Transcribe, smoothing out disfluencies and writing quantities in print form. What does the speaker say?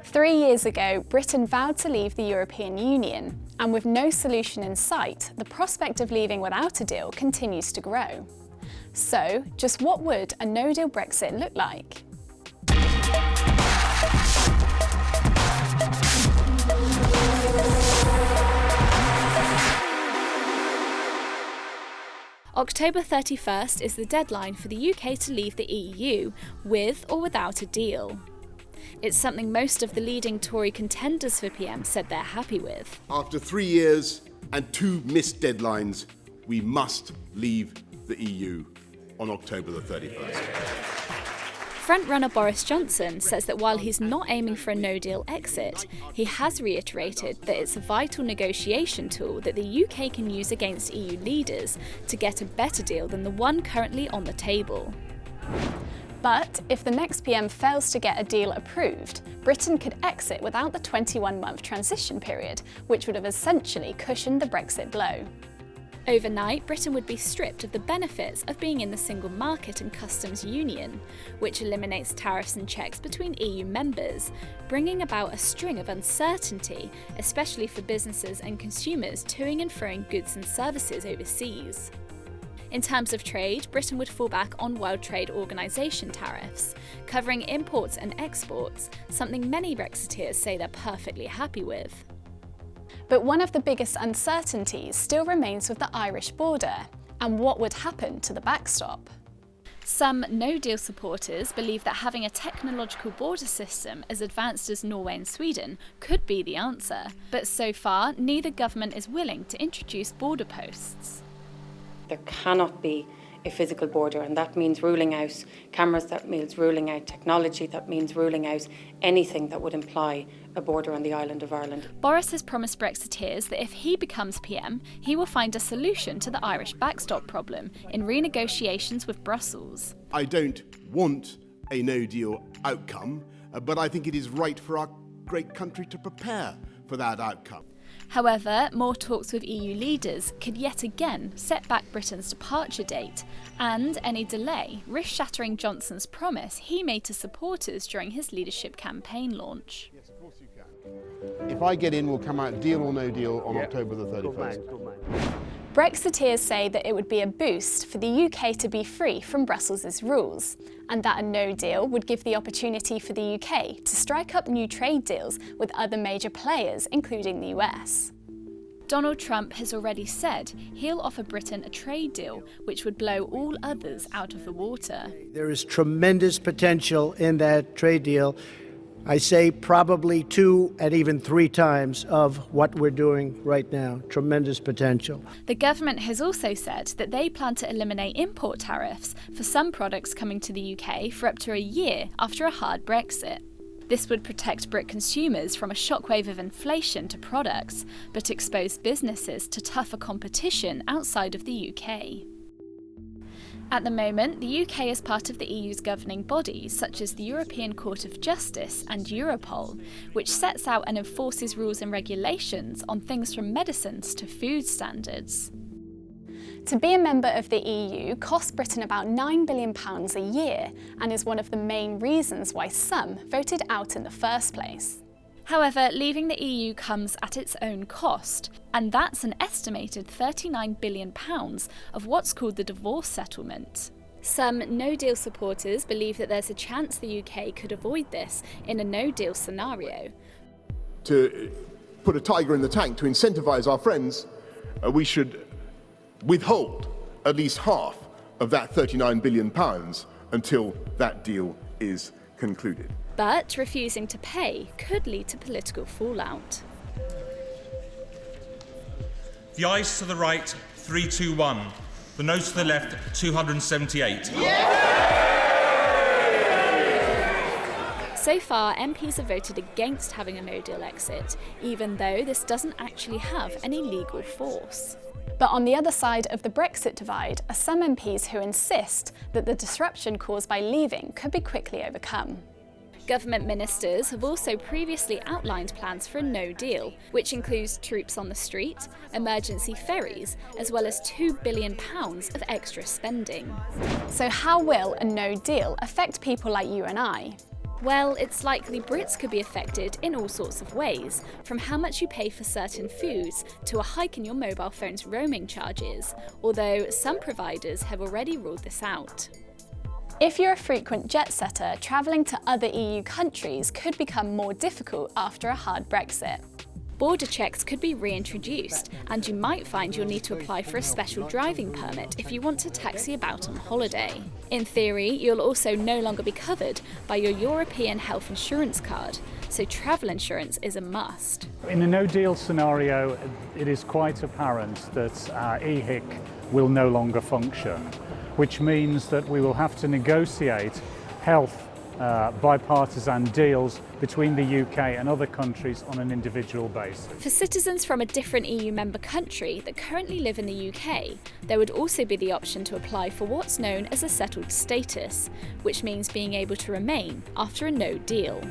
3 years ago, Britain vowed to leave the European Union, and with no solution in sight, the prospect of leaving without a deal continues to grow. So, just what would a no-deal Brexit look like? October 31st is the deadline for the UK to leave the EU, with or without a deal. It's something most of the leading Tory contenders for PM said they're happy with. After 3 years and 2 missed deadlines, we must leave the EU on October the 31st. Frontrunner Boris Johnson says that while he's not aiming for a no-deal exit, he has reiterated that it's a vital negotiation tool that the UK can use against EU leaders to get a better deal than the one currently on the table. But if the next PM fails to get a deal approved, Britain could exit without the 21-month transition period, which would have essentially cushioned the Brexit blow. Overnight, Britain would be stripped of the benefits of being in the single market and customs union, which eliminates tariffs and checks between EU members, bringing about a string of uncertainty, especially for businesses and consumers toing and froing goods and services overseas. In terms of trade, Britain would fall back on World Trade Organization tariffs, covering imports and exports, something many Brexiteers say they're perfectly happy with. But one of the biggest uncertainties still remains with the Irish border, and what would happen to the backstop. Some no-deal supporters believe that having a technological border system as advanced as Norway and Sweden could be the answer, but so far neither government is willing to introduce border posts. There cannot be a physical border, and that means ruling out cameras, that means ruling out technology, that means ruling out anything that would imply a border on the island of Ireland. Boris has promised Brexiteers that if he becomes PM, he will find a solution to the Irish backstop problem in renegotiations with Brussels. I don't want a no-deal outcome, but I think it is right for our great country to prepare for that outcome. However, more talks with EU leaders could yet again set back Britain's departure date, and any delay risks shattering Johnson's promise he made to supporters during his leadership campaign launch. Yes, of course you can. If I get in, we'll come out deal or no deal on October the 31st. Brexiteers say that it would be a boost for the UK to be free from Brussels' rules, and that a no deal would give the opportunity for the UK to strike up new trade deals with other major players, including the US. Donald Trump has already said he'll offer Britain a trade deal which would blow all others out of the water. There is tremendous potential in that trade deal. I say probably 2 and even 3 times of what we're doing right now. Tremendous potential. The government has also said that they plan to eliminate import tariffs for some products coming to the UK for up to a year after a hard Brexit. This would protect Brit consumers from a shockwave of inflation to products, but expose businesses to tougher competition outside of the UK. At the moment, the UK is part of the EU's governing bodies such as the European Court of Justice and Europol, which sets out and enforces rules and regulations on things from medicines to food standards. To be a member of the EU costs Britain about £9 billion a year and is one of the main reasons why some voted out in the first place. However, leaving the EU comes at its own cost, and that's an estimated £39 billion of what's called the divorce settlement. Some no-deal supporters believe that there's a chance the UK could avoid this in a no-deal scenario. To put a tiger in the tank, to incentivise our friends, we should withhold at least half of that £39 billion until that deal is concluded. But refusing to pay could lead to political fallout. The ayes to the right, 321. The noes to the left, 278. So far, MPs have voted against having a no-deal exit, even though this doesn't actually have any legal force. But on the other side of the Brexit divide are some MPs who insist that the disruption caused by leaving could be quickly overcome. Government ministers have also previously outlined plans for a no deal, which includes troops on the street, emergency ferries, as well as £2 billion of extra spending. So how will a no deal affect people like you and I? Well, it's likely Brits could be affected in all sorts of ways, from how much you pay for certain foods to a hike in your mobile phone's roaming charges, although some providers have already ruled this out. If you're a frequent jet setter, travelling to other EU countries could become more difficult after a hard Brexit. Border checks could be reintroduced, and you might find you'll need to apply for a special driving permit if you want to taxi about on holiday. In theory, you'll also no longer be covered by your European health insurance card, so travel insurance is a must. In a no-deal scenario, it is quite apparent that EHIC will no longer function, which means that we will have to negotiate health bipartisan deals between the UK and other countries on an individual basis. For citizens from a different EU member country that currently live in the UK, there would also be the option to apply for what's known as a settled status, which means being able to remain after a no deal.